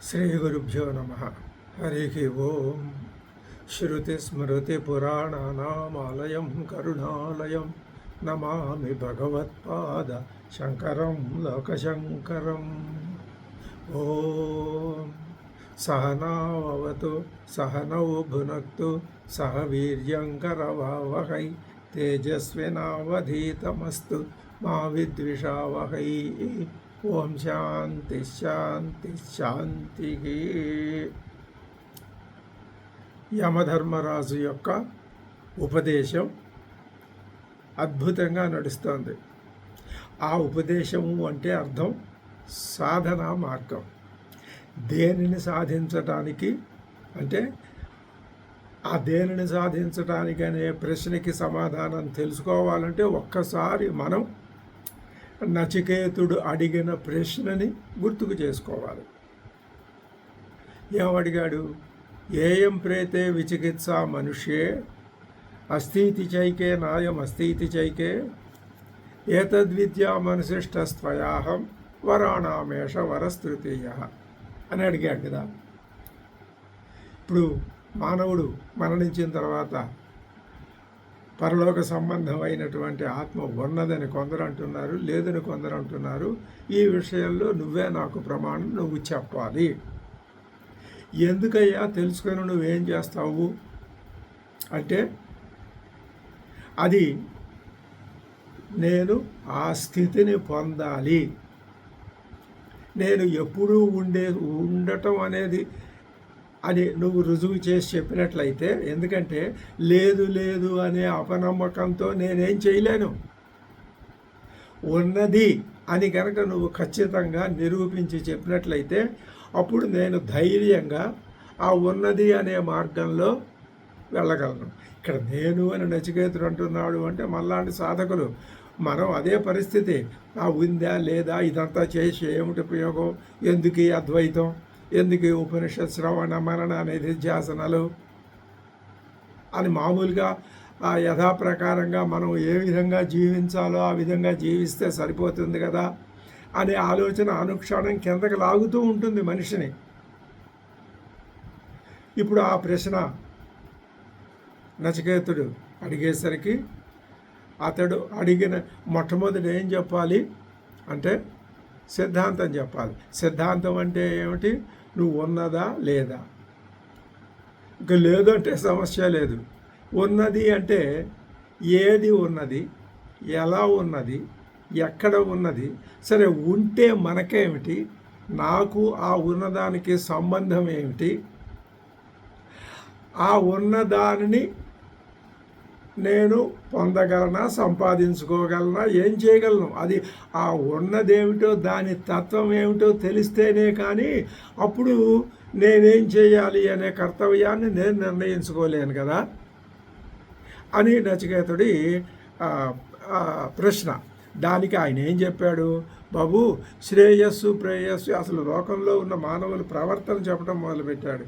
శ్రీగురుభ్యో నమ. హరి ఓం. శ్రుతిస్మృతిపురాణానామాలయం కరుణాలయం నమామి భగవత్పాద శంకరం లోకశంకరం. ఓం సహనావతు సహనౌ భునక్తు సహ వీర్యంకరవావహై తేజస్వినావధీతమస్తు మా విద్విషావహై. ఓం శాంతి శాంతి శాంతి. యమధర్మరాజు యొక్క ఉపదేశం అద్భుతంగా నడుస్తోంది. ఆ ఉపదేశము అంటే అర్థం సాధనా మార్గం. దేనిని సాధించటానికి అంటే ఆ దేనిని సాధించటానికి అనే ప్రశ్నకి సమాధానం తెలుసుకోవాలంటే ఒక్కసారి మనం నచికేతుడు అడిగిన ప్రశ్నని గుర్తుకు చేసుకోవాలి. ఏమడిగాడు? ఏయం ప్రేతే విచికిత్సా మనుష్యే అస్థీతి చైకే నాయం అస్థీతి చైకే ఏతద్విద్యా మనసిష్టస్త్వయాహం వరాణామేష వరస్తృతీయ అని అడిగాడు కదా. ఇప్పుడు మానవుడు మరణించిన తర్వాత పరలోక సంబంధమైనటువంటి ఆత్మ ఉన్నదని కొందరు అంటున్నారు, లేదని కొందరు అంటున్నారు. ఈ విషయంలో నువ్వే నాకు ప్రమాణం, నువ్వు చెప్పాలి. ఎందుకయ్యా తెలుసుకొని నువ్వేం చేస్తావు అంటే, అది నేను ఆ స్థితిని పొందాలి, నేను ఎప్పుడూ ఉండటం అనేది అని నువ్వు రుజువు చేసి చెప్పినట్లయితే, ఎందుకంటే లేదు లేదు అనే అపనమ్మకంతో నేనేం చేయలేను. ఉన్నది అని కనుక నువ్వు ఖచ్చితంగా నిరూపించి చెప్పినట్లయితే అప్పుడు నేను ధైర్యంగా ఆ ఉన్నది అనే మార్గంలో వెళ్ళగలను. ఇక్కడ నేను అని నచికేతుడు అంటున్నాడు అంటే మళ్ళాంటి సాధకులు మనం అదే పరిస్థితి. ఆ ఉందా లేదా ఇదంతా చేసి ఏమిటి ఉపయోగం, ఎందుకు ఈ అద్వైతం, ఎందుకు ఉపనిషత్ శ్రవణ మరణ నిధిధ్యాసనలు అని మామూలుగా ఆ యథాప్రకారంగా మనం ఏ విధంగా జీవించాలో ఆ విధంగా జీవిస్తే సరిపోతుంది కదా అనే ఆలోచన అనుక్షణం కిందకి లాగుతూ ఉంటుంది మనిషిని. ఇప్పుడు ఆ ప్రశ్న నచికేతుడు అడిగేసరికి అతడు అడిగిన మొట్టమొదటి ఏం చెప్పాలి అంటే సిద్ధాంతం చెప్పాలి. సిద్ధాంతం అంటే ఏమిటి? నువ్వు ఉన్నదా లేదా. ఇక లేదు అంటే సమస్య లేదు. ఉన్నది అంటే ఏది ఉన్నది, ఎలా ఉన్నది, ఎక్కడ ఉన్నది. సరే ఉంటే మనకేమిటి, నాకు ఆ ఉన్నదానికి సంబంధం ఏమిటి, ఆ ఉన్నదానిని నేను పొందగలనా, సంపాదించుకోగలనా, ఏం చేయగలను, అది ఆ ఉన్నదేమిటో దాని తత్వం ఏమిటో తెలిస్తేనే కానీ అప్పుడు నేనేం చేయాలి అనే కర్తవ్యాన్ని నేను నిర్ణయించుకోలేను కదా అని నచికేతుడి ప్రశ్న. దానికి ఆయన ఏం చెప్పాడు? బాబు, శ్రేయస్సు ప్రేయస్సు అసలు లోకంలో ఉన్న మానవుల ప్రవర్తన చెప్పడం మొదలుపెట్టాడు.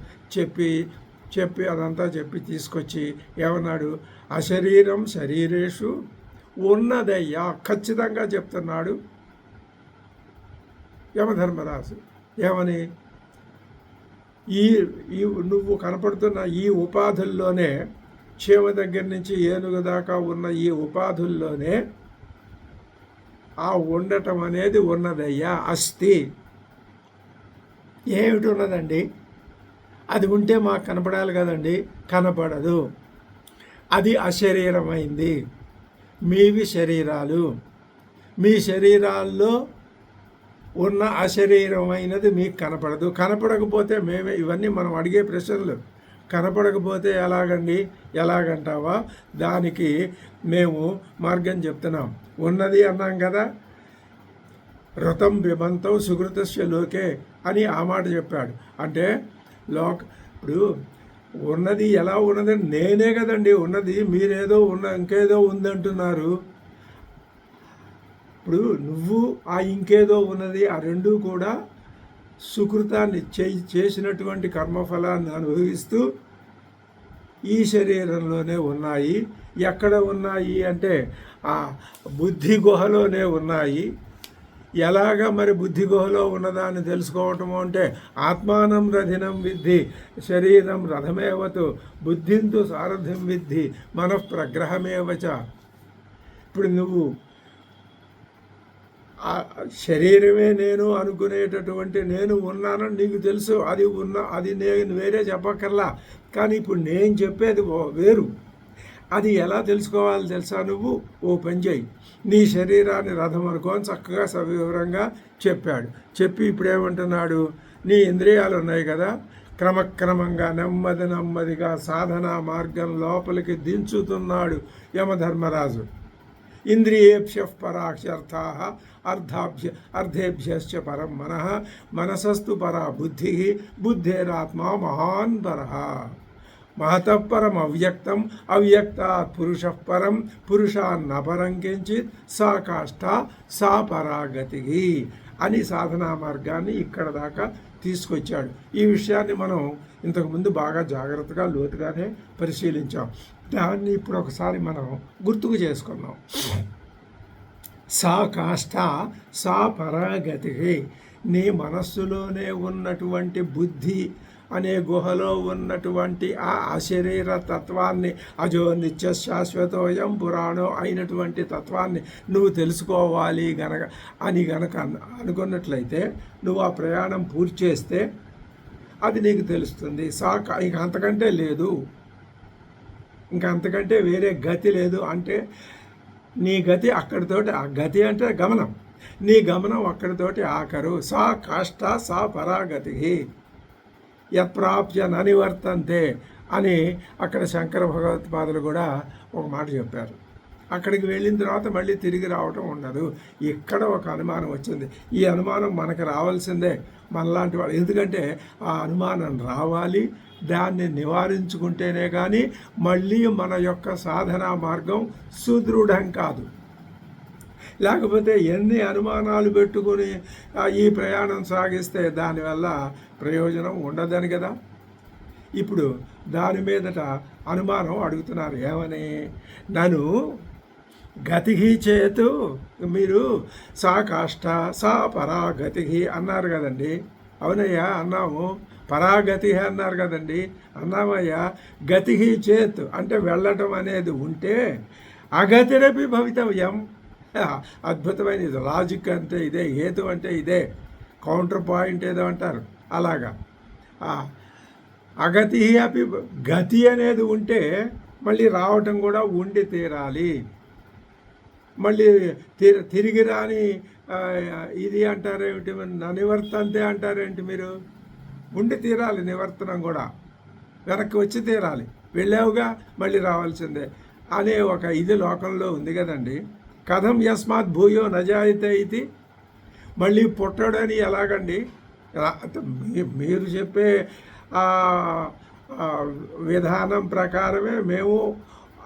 చెప్పి అదంతా చెప్పి తీసుకొచ్చి ఏమన్నాడు? అశరీరం శరీరేషు ఉన్నదయ్యా, ఖచ్చితంగా చెప్తున్నాడు యమధర్మరాజు. ఏమని? ఈ నువ్వు కనపడుతున్న ఈ ఉపాధుల్లోనే, క్షేమ దగ్గర నుంచి ఏనుగు దాకా ఉన్న ఈ ఉపాధుల్లోనే ఆ ఉండటం అనేది ఉన్నదయ్యా. అస్థి ఏమిటి ఉన్నదండి? అది ఉంటే మాకు కనపడాలి కదండి, కనపడదు. అది అశరీరమైంది. మీవి శరీరాలు, మీ శరీరాల్లో ఉన్న అశరీరమైనది మీకు కనపడదు. కనపడకపోతే మేమే, ఇవన్నీ మనం అడిగే ప్రశ్నలు. కనపడకపోతే ఎలాగండి, ఎలాగంటావా? దానికి మేము మార్గం చెప్తున్నాం. ఉన్నది అన్నాం కదా, ఋతం బిబంతం సుకృతస్య లోకే అని ఆ మాట చెప్పాడు. అంటే ఇప్పుడు ఉన్నది ఎలా ఉన్నదని నేనే కదండి ఉన్నది, మీరేదో ఇంకేదో ఉందంటున్నారు. ఇప్పుడు నువ్వు ఆ ఇంకేదో ఉన్నది, ఆ రెండూ కూడా సుకృతాన్ని చేసినటువంటి కర్మఫలాన్ని అనుభవిస్తూ ఈ శరీరంలోనే ఉన్నాయి. ఎక్కడ ఉన్నాయి అంటే ఆ బుద్ధి గుహలోనే ఉన్నాయి. ఎలాగ మరి బుద్ధి గుహలో ఉన్నదాన్ని తెలుసుకోవటము అంటే ఆత్మానం రథినం విద్ధి శరీరం రథమేవతు బుద్ధింతు సారథ్యం విద్ధి మనఃప్రగ్రహమేవచ. ఇప్పుడు నువ్వు శరీరమే నేను అనుకునేటటువంటి నేను ఉన్నానని నీకు తెలుసు, అది నేను వేరే చెప్పక్కర్లా. కానీ ఇప్పుడు నేను చెప్పేది వేరు. అది ఎలా తెలుసుకోవాలి తెలుసా? నువ్వు ఓ పని చేయి, నీ శరీరాన్ని రథం అనుకోని చక్కగా సవివరంగా చెప్పాడు. చెప్పి ఇప్పుడు ఏమంటున్నాడు, నీ ఇంద్రియాలు ఉన్నాయి కదా, క్రమక్రమంగా నెమ్మదిగా సాధనా మార్గం లోపలికి దించుతున్నాడు యమధర్మరాజు. ఇంద్రియేభ్య పరాక్షర్థా అర్ధేభ్యశ్చ పరం మనసస్తు పరా బుద్ధేరాత్మా మహాన్ పరః. మహతఃపరం అవ్యక్తం అవ్యక్తాత్ పురుషః పరం పురుషాన్నపరం కించిత్ సా కాష్ట సా పరాగతి అని సాధనా మార్గాన్ని ఇక్కడ దాకా తీసుకొచ్చాడు. ఈ విషయాన్ని మనం ఇంతకుముందు బాగా జాగ్రత్తగా లోతుగానే పరిశీలించాం. దాన్ని ఇప్పుడు ఒకసారి మనం గుర్తుకు చేసుకున్నాం. సా కాష్ట సా పరాగతి. నీ మనస్సులోనే ఉన్నటువంటి బుద్ధి అనే గుహలో ఉన్నటువంటి ఆ అశరీర తత్వాన్ని, అజో నిత్య శాశ్వతోయం పురాణం అయినటువంటి తత్వాన్ని నువ్వు తెలుసుకోవాలి గనక అనుకున్నట్లయితే నువ్వు ఆ ప్రయాణం పూర్తి చేస్తే అది నీకు తెలుస్తుంది. ఇంక అంతకంటే లేదు, ఇంకా అంతకంటే వేరే గతి లేదు. అంటే నీ గతి అక్కడితోటి, ఆ గతి అంటే గమనం, నీ గమనం అక్కడితోటి ఆఖరు. సా కాష్ట సా పరాగతి యత్ప్రాప్య ననివర్తంతే అని అక్కడ శంకర భగవత్పాదులు కూడా ఒక మాట చెప్పారు. అక్కడికి వెళ్ళిన తర్వాత మళ్ళీ తిరిగి రావటం ఉండదు. ఇక్కడ ఒక అనుమానం వచ్చింది. ఈ అనుమానం మనకు రావాల్సిందే, మనలాంటి వాళ్ళు. ఎందుకంటే ఆ అనుమానం రావాలి, దాన్ని నివారించుకుంటేనే కానీ మళ్ళీ మన యొక్క సాధనా మార్గం సుదృఢం కాదు. లేకపోతే ఎన్ని అనుమానాలు పెట్టుకుని ఈ ప్రయాణం సాగిస్తే దానివల్ల ప్రయోజనం ఉండదని కదా. ఇప్పుడు దాని మీదట అనుమానం అడుగుతున్నారు. ఏమని? నన్ను గతి చేతు మీరు సా కాష్ట సా పరాగతి అన్నారు కదండి. అవునయ్యా అన్నాము. పరాగతి అన్నారు కదండి, అన్నామయ్యా. గతి చేత్ అంటే వెళ్ళటం అనేది ఉంటే అగతిరపి భవితవ్యం. అద్భుతమైన ఇది. లాజిక్ అంటే ఇదే, హేతు అంటే ఇదే, కౌంటర్ పాయింట్ ఏదో అంటారు అలాగా. అగతి అపి గతి అనేది ఉంటే మళ్ళీ రావటం కూడా ఉండి తీరాలి. మళ్ళీ తిరిగి రాని ఇది అంటారేమిటి, నివర్తంతే అంటారేంటి మీరు? ఉండి తీరాలి నివర్తనం కూడా, వెనక్కి వచ్చి తీరాలి. వెళ్ళావుగా మళ్ళీ రావాల్సిందే అనే ఒక ఇది లోకంలో ఉంది కదండి. కథం యస్మాత్ భూయో నజాయితే ఇది, మళ్ళీ పుట్టడని ఎలాగండి? మీరు చెప్పే విధానం ప్రకారమే మేము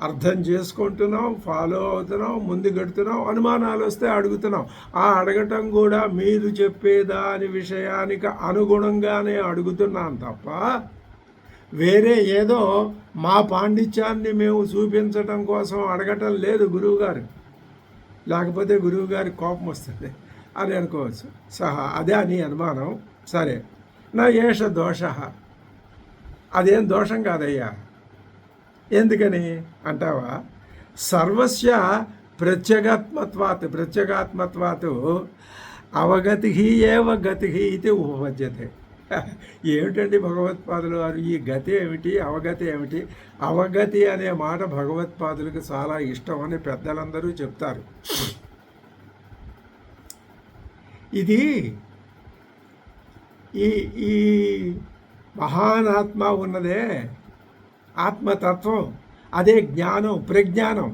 అర్థం చేసుకుంటున్నాం, ఫాలో అవుతున్నాం, ముందుకెడుతున్నాం. అనుమానాలు వస్తే అడుగుతున్నాం. ఆ అడగటం కూడా మీరు చెప్పేదాని విషయానికి అనుగుణంగానే అడుగుతున్నాం తప్ప వేరే ఏదో మా పాండిత్యాన్ని మేము చూపించటం కోసం అడగటం లేదు గురువుగారు. లేకపోతే గురువుగారికి కోపం వస్తుంది అని అనుకోవచ్చు. అదే అని అనుమానం. సరే, నా ఏష దోష, అదేం దోషం కాదయ్యా. ఎందుకని అంటావా? సర్వస్య ప్రత్యేగాత్మత్వాత్ అవగతి ఏవ గతి ఇది ఉపపద్యతే. ఏమిటండి భగవత్పాదులు వారు ఈ గతి ఏమిటి, అవగతి ఏమిటి? అవగతి అనే మాట భగవత్పాదులకు చాలా ఇష్టం అని పెద్దలందరూ చెప్తారు. ఇది ఈ మహానాత్మ ఉన్నదే, ఆత్మతత్వం, అదే జ్ఞానం, ప్రజ్ఞానం,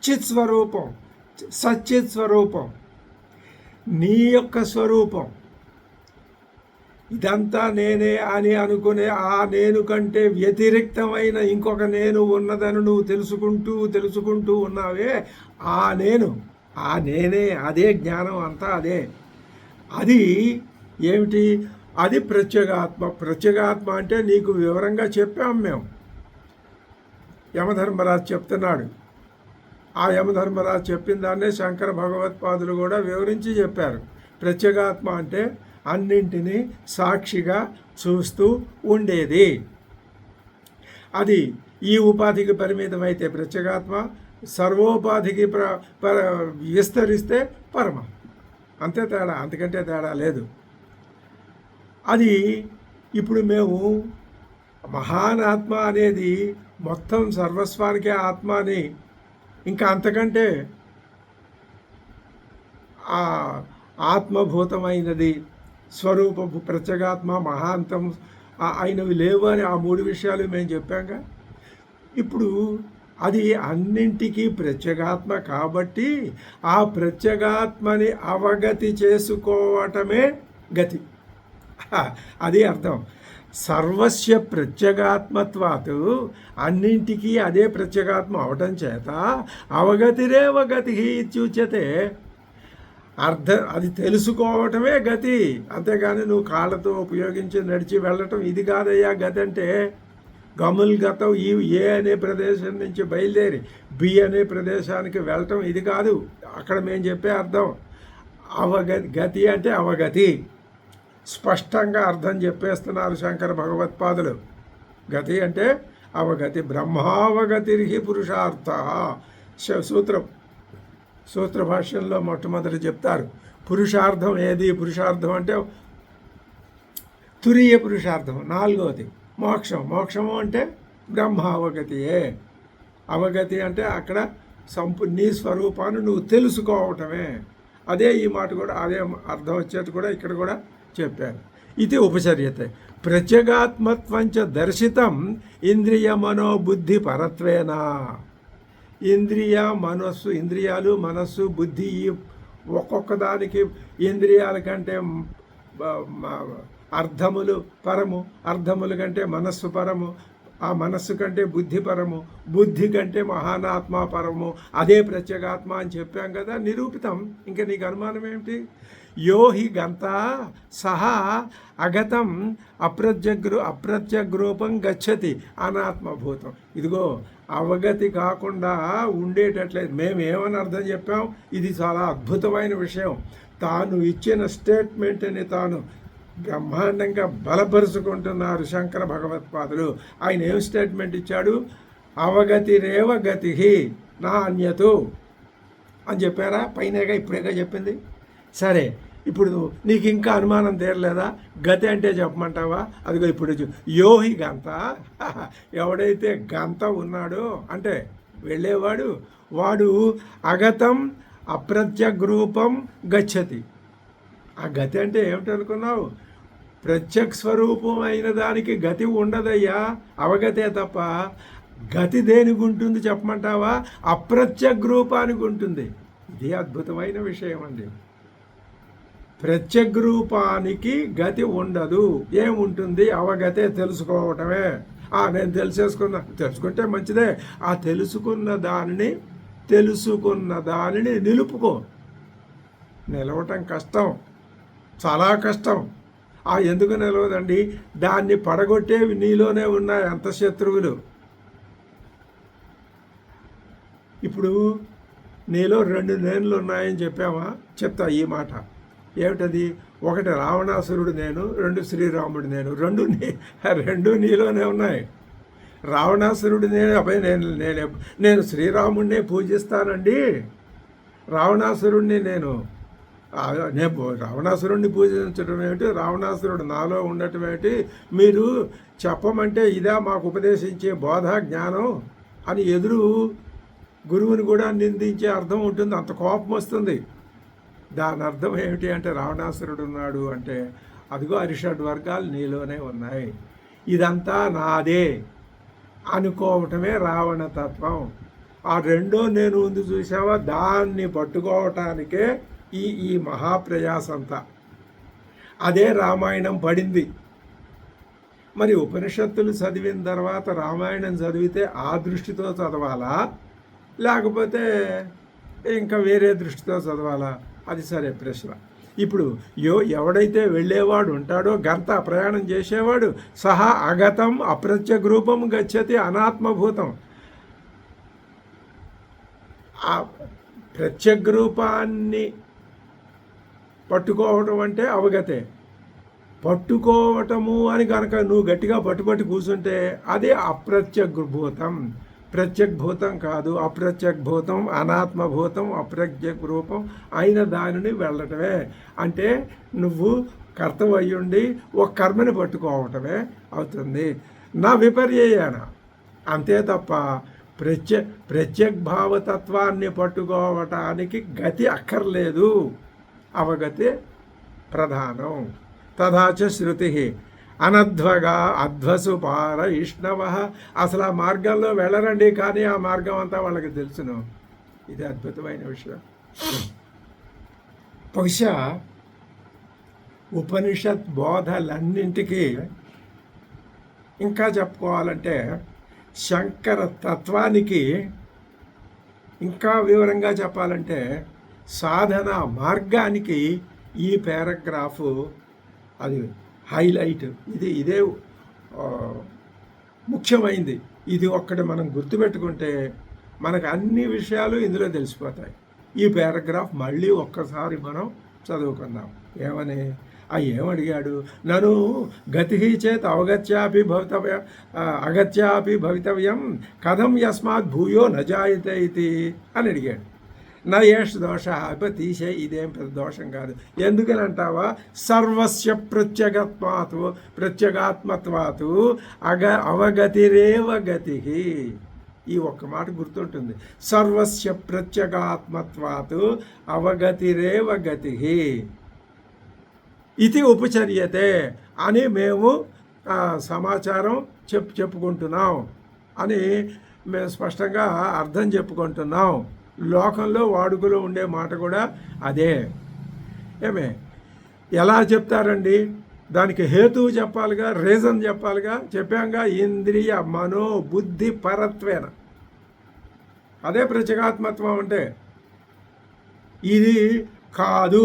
చిత్ స్వరూపం, సచ్చిత్ స్వరూపం, నీ యొక్క స్వరూపం. ఇదంతా నేనే అని అనుకునే ఆ నేను కంటే వ్యతిరిక్తమైన ఇంకొక నేను ఉన్నదని నువ్వు తెలుసుకుంటూ ఉన్నావే, ఆ నేనే, అదే జ్ఞానం, అంతా అదే. అది ఏమిటి? అది ప్రత్యేగాత్మ అంటే నీకు వివరంగా చెప్పాం మేము. యమధర్మరాజు చెప్తున్నాడు. ఆ యమధర్మరాజు చెప్పిన దాన్నే శంకర భగవత్పాదులు కూడా వివరించి చెప్పారు. ప్రత్యేగాత్మ అంటే అన్నింటినీ సాక్షిగా చూస్తూ ఉండేది. అది ఈ ఉపాధికి పరిమితమైతే ప్రత్యేగాత్మ, సర్వోపాధికి విస్తరిస్తే పరమ. అంతే తేడా, అంతకంటే తేడా లేదు. అది ఇప్పుడు మేము మహానాత్మ అనేది మొత్తం సర్వస్వానికే ఆత్మ అని, ఇంకా అంతకంటే ఆ ఆత్మభూతమైనది స్వరూప ప్రత్యేగాత్మ మహాంతం అయినవి లేవు అని ఆ 3 విషయాలు మేము చెప్పాంగా. ఇప్పుడు అది అన్నింటికీ ప్రత్యేగాత్మ కాబట్టి ఆ ప్రత్యేగాత్మని అవగతి చేసుకోవటమే గతి. అది అర్థం. సర్వస్య ప్రత్యేగాత్మత్వాత్, అన్నింటికీ అదే ప్రత్యేగాత్మ అవటం చేత అవగతిరేవ గతి ఇత్యుచ్యతే. అది తెలుసుకోవటమే గతి. అంతేగాని నువ్వు కాళ్ళతో ఉపయోగించి నడిచి వెళ్ళటం ఇది కాదయ్యా గతి అంటే. గముల్ గతం ఈ ఏ అనే ప్రదేశం నుంచి బయలుదేరి బి అనే ప్రదేశానికి వెళ్ళటం ఇది కాదు. అక్కడ మేము చెప్పే అర్థం అవగతి. గతి అంటే అవగతి. స్పష్టంగా అర్థం చెప్పేస్తున్నారు శంకర భగవత్పాదులు. గతి అంటే అవగతి. బ్రహ్మావగతిర్హి పురుషార్థ. సూత్ర భాష్యంలో మొట్టమొదటి చెప్తారు పురుషార్థం ఏది. పురుషార్థం అంటే తురీయ పురుషార్థం. 4వది మోక్షము అంటే బ్రహ్మావగతియే. అవగతి అంటే అక్కడ నీ స్వరూపాన్ని నువ్వు తెలుసుకోవటమే. అదే ఈ మాట కూడా అదే అర్థం వచ్చేది కూడా ఇక్కడ కూడా చెప్పారు. ఇది ఉపచర్యతే. ప్రత్యేగాత్మత్వంచ దర్శితం ఇంద్రియ మనోబుద్ధి పరత్వేనా. ఇంద్రియాలు మనస్సు బుద్ధి ఒక్కొక్క దానికి ఇంద్రియాల కంటే అర్థములు పరము, అర్థముల కంటే మనస్సు పరము, ఆ మనస్సు కంటే బుద్ధి పరము, బుద్ధి కంటే మహానాత్మ పరము, అదే ప్రత్యేగాత్మ అని చెప్పాం కదా, నిరూపితం. ఇంకా నీకు అనుమానం ఏమిటి? యోహి గంత సహా అగతం అప్రత్యగ్రూపం గచ్చతి అనాత్మభూతం. ఇదిగో అవగతి కాకుండా ఉండేటట్లేదు. మేము ఏమని అర్థం చెప్పాం? ఇది చాలా అద్భుతమైన విషయం. తాను ఇచ్చిన స్టేట్మెంట్ని తాను బ్రహ్మాండంగా బలపరుచుకుంటున్నారు శంకర భగవత్పాదులు. ఆయన ఏం స్టేట్మెంట్ ఇచ్చాడు? అవగతిరేవ గతి నా అన్యతు అని చెప్పారా? పైనగా ఇప్పుడేగా చెప్పింది. సరే, ఇప్పుడు నీకు ఇంకా అనుమానం తీరలేదా? గతి అంటే చెప్పమంటావా? అదిగో ఇప్పుడు యోహి గంత, ఎవడైతే గంత ఉన్నాడో అంటే వెళ్ళేవాడు, వాడు అగతం అప్రత్యగ్రూపం గచ్చతి. ఆ గతి అంటే ఏమిటనుకున్నావు? ప్రత్యక్ష స్వరూపం అయిన దానికి గతి ఉండదయ్యా, అవగతే తప్ప. గతి దేనికి ఉంటుంది చెప్పమంటావా? అప్రత్యగ్రూపానికి ఉంటుంది. ఇది అద్భుతమైన విషయం అండి. ప్రత్యగ్రూపానికి గతి ఉండదు. ఏముంటుంది? అవగతే, తెలుసుకోవటమే. నేను తెలుసుకుంటే మంచిదే. ఆ తెలుసుకున్న దానిని నిలుపుకో. నిలవటం కష్టం, చాలా కష్టం. ఎందుకు నిలవదండి? దాన్ని పడగొట్టేవి నీలోనే ఉన్నాయి అంత శత్రువులు. ఇప్పుడు నీలో 2 నేనులు ఉన్నాయని చెప్పామా? చెప్తా ఈ మాట. ఏమిటది? 1 రావణాసురుడు నేను, 2 శ్రీరాముడు నేను. రెండు నీలోనే ఉన్నాయి. రావణాసురుడు నేను, అబ్బాయి నేను శ్రీరాముడినే పూజిస్తానండి. రావణాసురుడిని పూజించడం ఏమిటి? రావణాసురుడు నాలో ఉండటం ఏమిటి? మీరు చెప్పమంటే ఇదా మాకు ఉపదేశించే బోధ జ్ఞానం అని ఎదురు గురువుని కూడా నిందించే అర్థం ఉంటుంది. అంత కోపం వస్తుంది. దాని అర్థం ఏమిటి అంటే, రావణాసురుడు ఉన్నాడు అంటే అదిగో అరిషడ్ వర్గాలు నీలోనే ఉన్నాయి, ఇదంతా నాదే అనుకోవటమే రావణతత్వం. ఆ రెండో నేను ఉంది చూసావా, దాన్ని పట్టుకోవటానికే ఈ మహాప్రయాసంతా. అదే రామాయణం పడింది. మరి ఉపనిషత్తులు చదివిన తర్వాత రామాయణం చదివితే ఆ దృష్టితో చదవాలా, లేకపోతే ఇంకా వేరే దృష్టితో చదవాలా? అది సరే ప్రశ్న. ఇప్పుడు ఎవడైతే వెళ్ళేవాడు ఉంటాడో, గంత ప్రయాణం చేసేవాడు, సహా అగతం అప్రత్యగ్రూపం గచ్చతి అనాత్మభూతం. ఆ ప్రత్యగ్ రూపాన్ని పట్టుకోవటం అంటే అవగతే. పట్టుకోవటము అని కనుక నువ్వు గట్టిగా పట్టుబట్టి కూర్చుంటే అదే అప్రత్యగ్భూతం. ప్రత్యగ్భూతం కాదు, అప్రత్యగ్భూతం, అనాత్మభూతం, అప్రత్యగ్ రూపం అయిన దానిని వెళ్ళటమే. అంటే నువ్వు కర్తవ్యుండి ఒక కర్మని పట్టుకోవటమే అవుతుంది. నా విపర్యయన, అంతే తప్ప ప్రత్యగ్భావతత్వాన్ని పట్టుకోవటానికి గతి అక్కర్లేదు, అవగతి ప్రధానం. తథాచ శృతి అనధ్వగా అధ్వసు పార ఇష్ణవ. అసలు ఆ మార్గంలో వెళ్ళరండి, కానీ ఆ మార్గం అంతా వాళ్ళకి తెలుసును. ఇది అద్భుతమైన విషయం. బహుశా ఉపనిషత్ బోధలన్నింటికీ ఇంకా చెప్పుకోవాలంటే శంకర తత్వానికి ఇంకా వివరంగా చెప్పాలంటే సాధన మార్గానికి ఈ పారాగ్రాఫ్ అది హైలైట్. ఇదే ముఖ్యమైనది. ఇది ఒక్కటి మనం గుర్తుపెట్టుకుంటే మనకు అన్ని విషయాలు ఇందులో తెలిసిపోతాయి. ఈ పారాగ్రాఫ్ మళ్ళీ ఒక్కసారి మనం చదువుకుందాం. ఏమని ఏమడిగాడు? నన్ను గతి చేత్ అవగత్యాపి భవితవ్యం అగత్యాపి భవితవ్యం కథం యస్మాత్ భూయో నజాయితే ఇది అని అడిగాడు. నా ఏష్ దోష తీసే, ఇదేం పెద్ద దోషం కాదు. ఎందుకని అంటావా? సర్వస్య ప్రత్యేగాత్మత్వాతు అవగతిరేవ గతి. ఈ ఒక్క మాట గుర్తుంటుంది. సర్వస్య ప్రత్యేగాత్మత్వాతు అవగతిరేవ గతి ఇది ఉపచర్యతే అని మేము సమాచారం చెప్పుకుంటున్నాం అని మేము స్పష్టంగా అర్థం చెప్పుకుంటున్నాం. లోకంలో వాడుకలో ఉండే మాట కూడా అదే. ఏమే ఎలా చెప్తారండి? దానికి హేతువు చెప్పాలిగా, రీజన్ చెప్పాలిగా. చెప్పాంగా, ఇంద్రియ మనో బుద్ధి పరత్వేన. అదే ప్రత్యేగాత్మత్వం అంటే. ఇది కాదు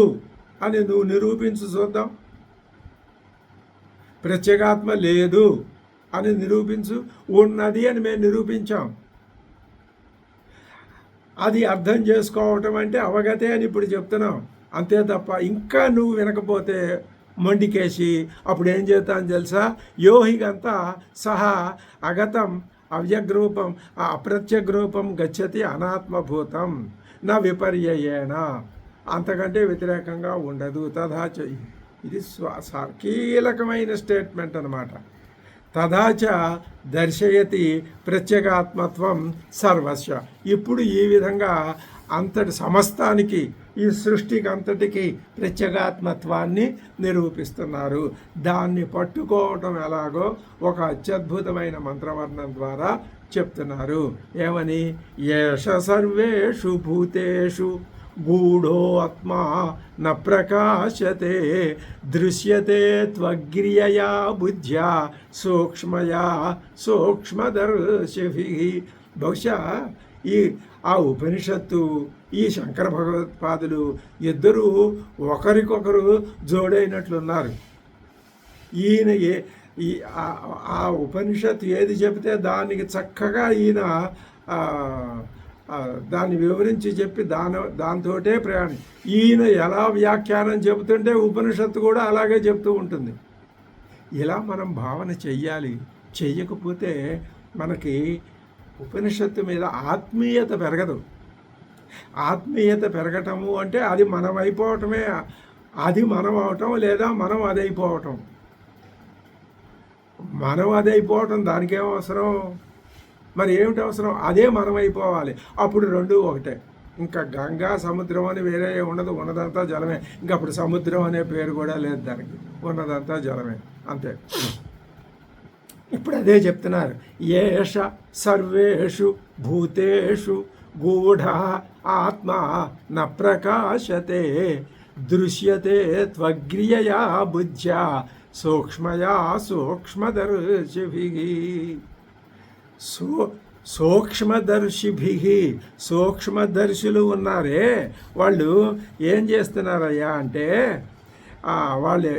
అని నువ్వు నిరూపించు చూద్దాం. ప్రత్యేగాత్మ లేదు అని నిరూపించు. ఉన్నది అని మేము నిరూపించాం. అది అర్థం చేసుకోవటం అంటే అవగతే అని ఇప్పుడు చెప్తున్నాం. అంతే తప్ప ఇంకా నువ్వు వినకపోతే మొండికేసి అప్పుడు ఏం చేస్తాను తెలుసా? యోహిగంతా సహా అగతం అవ్యగ్రూపం అప్రత్యగ్రూపం గచ్చతి అనాత్మభూతం నా విపర్యయేణ. అంతకంటే వ్యతిరేకంగా ఉండదు. తథాచ, ఇది కీలకమైన స్టేట్మెంట్ అన్నమాట. తథాచ దర్శయతి ప్రత్యేగాత్మత్వం సర్వస్వ. ఇప్పుడు ఈ విధంగా అంతటి సమస్తానికి, ఈ సృష్టికి అంతటికి ప్రత్యేగాత్మత్వాన్ని నిరూపిస్తున్నారు. దాన్ని పట్టుకోవటం ఎలాగో ఒక అత్యద్భుతమైన మంత్రవర్ణం ద్వారా చెప్తున్నారు. ఏమని? ఏష సర్వేషు భూతేషు గూఢో ఆత్మా న ప్రకాశతే దృశ్యతే త్వగ్రియయా బుద్ధ్యా సూక్ష్మయా సూక్ష్మదర్శిభిః. బహుశా ఆ ఉపనిషత్తు, ఈ శంకర భగవత్పాదులు ఇద్దరూ ఒకరికొకరు జోడైనట్లున్నారు. ఈయన ఆ ఉపనిషత్తు ఏది చెబితే దానికి చక్కగా ఈయన దాన్ని వివరించి చెప్పి దాంతోటే ప్రయాణం. ఈయన ఎలా వ్యాఖ్యానం చెబుతుంటే ఉపనిషత్తు కూడా అలాగే చెప్తూ ఉంటుంది. ఇలా మనం భావన చెయ్యాలి. చెయ్యకపోతే మనకి ఉపనిషత్తు మీద ఆత్మీయత పెరగదు. ఆత్మీయత పెరగటము అంటే అది మనం అయిపోవటమే. అది మనం అవటం లేదా మనం అదైపోవటం. మనం అదైపోవటం దానికేం అవసరం? మరి ఏమిటి అవసరం? అదే మనం అయిపోవాలి. అప్పుడు రెండు ఒకటే. ఇంకా గంగా సముద్రం అని వేరే ఉండదు, ఉన్నదంతా జలమే. ఇంకా అప్పుడు సముద్రం అనే పేరు కూడా లేదు దానికి, ఉన్నదంతా జలమే, అంతే. ఇప్పుడు అదే చెప్తున్నారు. ఏష సర్వేషు భూతేషు గూఢ ఆత్మా న ప్రకాశతే దృశ్యతే త్వగ్రియయా బుద్ధ్యా సూక్ష్మయా సూక్ష్మదర్శిభిః. సూక్ష్మదర్శిభిః, సూక్ష్మదర్శులు ఉన్నారే వాళ్ళు ఏం చేస్తున్నారయ్యా అంటే వాళ్ళు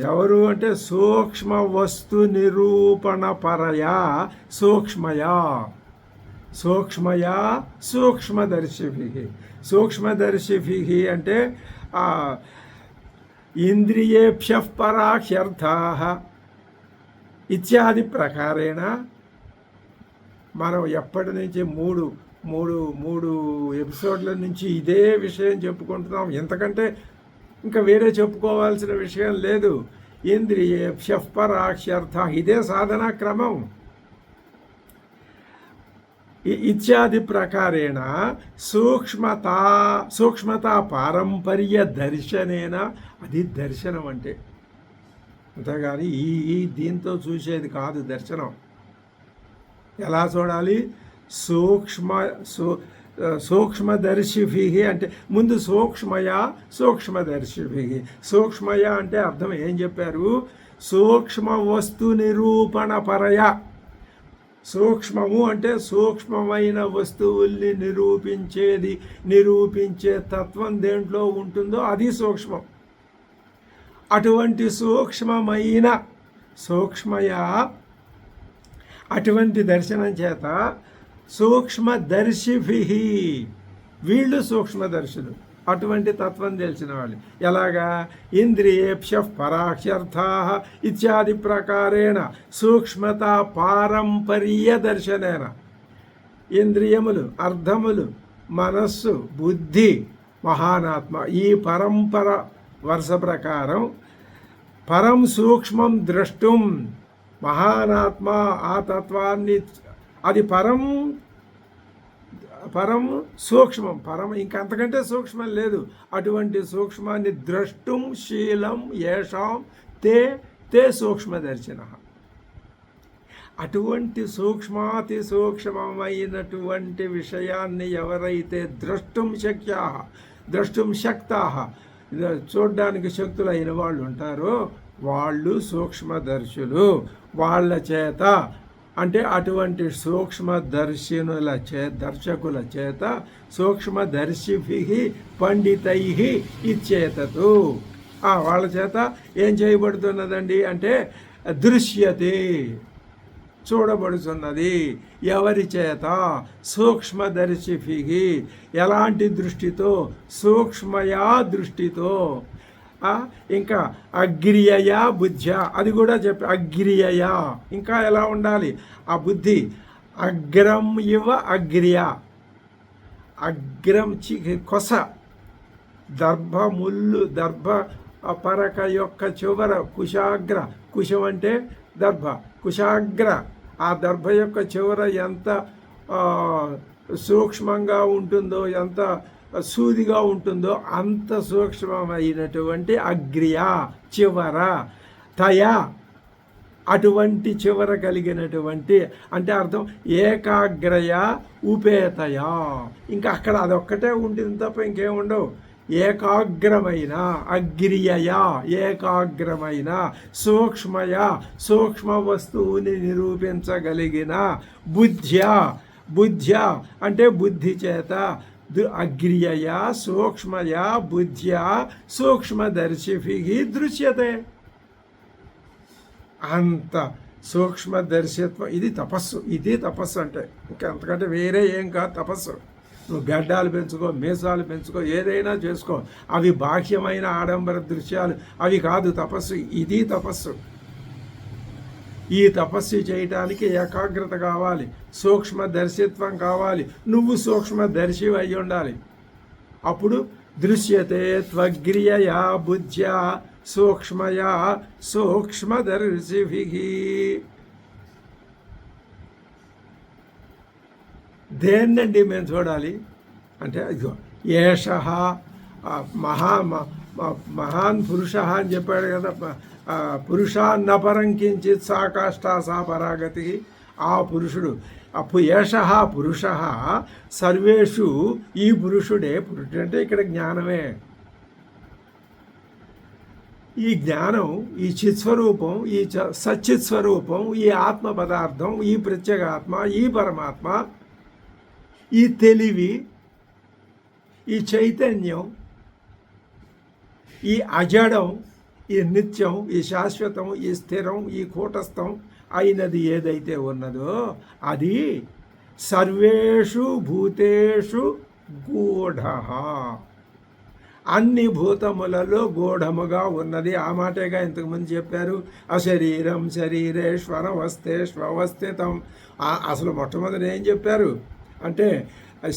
ఎవరు అంటే సూక్ష్మ వస్తు నిరూపణ పరయా సూక్ష్మయా. సూక్ష్మయా సూక్ష్మదర్శిభిః. సూక్ష్మదర్శిభిః అంటే ఇంద్రియేభ్యః పరాహ్యర్థాః ఇత్యాది ప్రకారేణ మనం ఎప్పటి నుంచి మూడు మూడు మూడు ఎపిసోడ్ల నుంచి ఇదే విషయం చెప్పుకుంటున్నాం. ఎంతకంటే ఇంకా వేరే చెప్పుకోవాల్సిన విషయం లేదు. ఇంద్రియేభ్యః పరాహ్యర్థాః ఇదే సాధనా క్రమం. ఇత్యాది ప్రకారేణ సూక్ష్మత పారంపర్య దర్శనేన, అది దర్శనం అంటే. అంతేగాని ఈ దీంతో చూసేది కాదు దర్శనం. ఎలా చూడాలి? సూక్ష్మదర్శిభిః అంటే ముందు సూక్ష్మదర్శిభిః. సూక్ష్మయ అంటే అర్థం ఏం చెప్పారు? సూక్ష్మ వస్తు నిరూపణ పరయ. సూక్ష్మము అంటే సూక్ష్మమైన వస్తువుల్ని నిరూపించే తత్వం దేంట్లో ఉంటుందో అది సూక్ష్మం. అటువంటి సూక్ష్మయ అటువంటి దర్శనం చేత సూక్ష్మదర్శిభిః, వీళ్ళు సూక్ష్మదర్శులు, అటువంటి తత్వం తెలిసిన వాళ్ళు. ఎలాగా? ఇంద్రియేభ్యః పరాహ్యర్థాః ఇత్యాది ప్రకారేణ సూక్ష్మత పారంపర్య దర్శనేన. ఇంద్రియములు, అర్థములు, మనస్సు, బుద్ధి, మహానాత్మ, ఈ పరంపర వరుస ప్రకారం పరం సూక్ష్మం ద్రష్టుం, మహానాత్మ ఆ తత్వాన్ని, అది పరం సూక్ష్మం, ఇంకంతకంటే సూక్ష్మం లేదు. అటువంటి సూక్ష్మాన్ని ద్రష్టుం శీలం ఏషాం తే సూక్ష్మదర్శన. అటువంటి సూక్ష్మాతి సూక్ష్మమైనటువంటి విషయాన్ని ఎవరైతే ద్రష్టుం శక్తాః, చూడ్డానికి శక్తులైన వాళ్ళు ఉంటారో వాళ్ళు సూక్ష్మదర్శులు. వాళ్ళ చేత అంటే అటువంటి దర్శకుల చేత సూక్ష్మదర్శిభిః పండితైః ఇచ్చేతతు, వాళ్ళ చేత ఏం చేయబడుతున్నదండి అంటే దృశ్యతే, చూడబడుతున్నది. ఎవరి చేత? సూక్ష్మదర్శిభిః. ఎలాంటి దృష్టితో? సూక్ష్మయా దృష్టితో. ఇంకా అగ్రియయా బుద్ధ్యా, అది కూడా చెప్పి అగ్రియయా. ఇంకా ఎలా ఉండాలి ఆ బుద్ధి? అగ్రం ఇవ అగ్రియ. అగ్రం కొస, దర్భ పరక యొక్క చివర కుశాగ్ర, కుశం అంటే దర్భ, కుశాగ్ర, ఆ దర్భ యొక్క చివర ఎంత సూక్ష్మంగా ఉంటుందో, ఎంత సూదిగా ఉంటుందో అంత సూక్ష్మమైనటువంటి అగ్రియ, చివర, తయ, అటువంటి చివర కలిగినటువంటి, అంటే అర్థం ఏకాగ్రయ ఉపేతయ. ఇంకా అక్కడ అదొక్కటే ఉంటుంది తప్ప ఇంకేముండవు. ఏకాగ్రమైన, అగ్రియయ ఏకాగ్రమైన, సూక్ష్మ వస్తువుని నిరూపించగలిగిన, బుద్ధ్య అంటే బుద్ధి చేత, అగ్రియయ సూక్ష్మయ బుద్ధ్య సూక్ష్మదర్శిభిః దృశ్యతే. అంత సూక్ష్మదర్శిత్వం, ఇది తపస్సు అంటే. ఇంకా అంతకంటే వేరే ఏం కాదు తపస్సు. నువ్వు గడ్డాలు పెంచుకో, మీసాలు పెంచుకో, ఏదైనా చేసుకో, అవి బాహ్యమైన ఆడంబర దృశ్యాలు, అవి కాదు తపస్సు. ఇది తపస్సు. ఈ తపస్సు చేయటానికి ఏకాగ్రత కావాలి, సూక్ష్మదర్శిత్వం కావాలి, నువ్వు సూక్ష్మదర్శి అయి ఉండాలి. అప్పుడు దృశ్యతే త్వగ్రియయా బుద్ధ్యా సూక్ష్మయా సూక్ష్మదర్శిభిః. దేన్నండి మేము చూడాలి అంటే, ఇదిగో ఏషః మహాన్ పురుష అని చెప్పాడు కదా, పురుషాన్నపరం కించిత్ సా కాష్ఠా సా పరాగతి. ఆ పురుషుడు, ఏషః పురుష సర్వేషు, ఈ పురుషుడే. పురుషుడు అంటే ఇక్కడ జ్ఞానమే. ఈ జ్ఞానం, ఈ చిత్స్వరూపం, ఈ సచ్చిత్ స్వరూపం, ఈ ఆత్మ పదార్థం, ఈ ప్రత్యేగాత్మ, ఈ పరమాత్మ, ఈ తెలివి, ఈ చైతన్యం, ఈ అజడం, ఈ నిత్యం, ఈ శాశ్వతం, ఈ స్థిరం, ఈ కూటస్థం అయినది ఏదైతే ఉన్నదో అది సర్వేషు భూతేషు గూఢ, అన్ని భూతములలో గూఢముగా ఉన్నది. ఆ మాటేగా ఇంతకుముందు చెప్పారు. అశరీరం శరీరేశ్వరవస్థేష్వస్థితం. అసలు మొట్టమొదటి ఏం చెప్పారు అంటే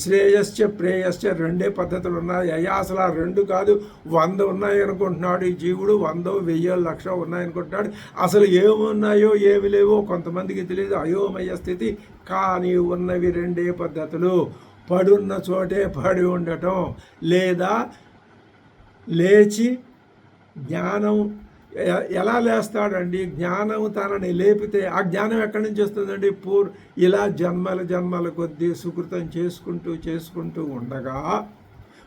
శ్రేయశ్చ ప్రేయశ్చ రెండే పద్ధతులు ఉన్నాయి. అయ్యా అసలు ఆ రెండు కాదు 100 ఉన్నాయి అనుకుంటున్నాడు ఈ జీవుడు. 100 1000 1,00,000 ఉన్నాయనుకుంటున్నాడు. అసలు ఏమున్నాయో ఏమి లేవో కొంతమందికి తెలియదు, అయోమయ స్థితి. కానీ ఉన్నవి రెండే పద్ధతులు. పడున్న చోటే పడి ఉండటం, లేదా లేచి జ్ఞానం. ఎలా లేస్తాడండి? జ్ఞానం తనని లేపితే ఆ జ్ఞానం ఎక్కడి నుంచి వస్తుందండి? ఇలా జన్మల కొద్దీ సుకృతం చేసుకుంటూ ఉండగా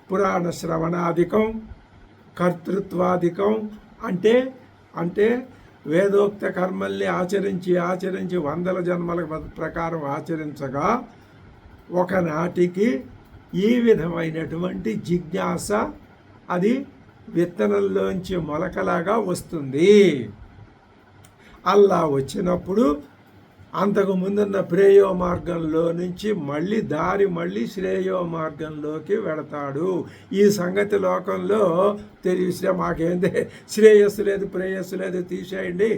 పురాణ శ్రవణాధికం కర్తృత్వాధికం అంటే వేదోక్త కర్మల్ని ఆచరించి 100 జన్మల ప్రకారం ఆచరించగా ఒకనాటికి ఈ విధమైనటువంటి జిజ్ఞాస అది విత్తనంలోంచి మొలకలాగా వస్తుంది. అలా వచ్చినప్పుడు అంతకు ముందున్న ప్రేయో మార్గంలో నుంచి మళ్ళీ శ్రేయో మార్గంలోకి వెళతాడు. ఈ సంగతి లోకంలో తెలియస్తే మాకేందే శ్రేయస్సు లేదు ప్రేయస్సు లేదు తీసేయండి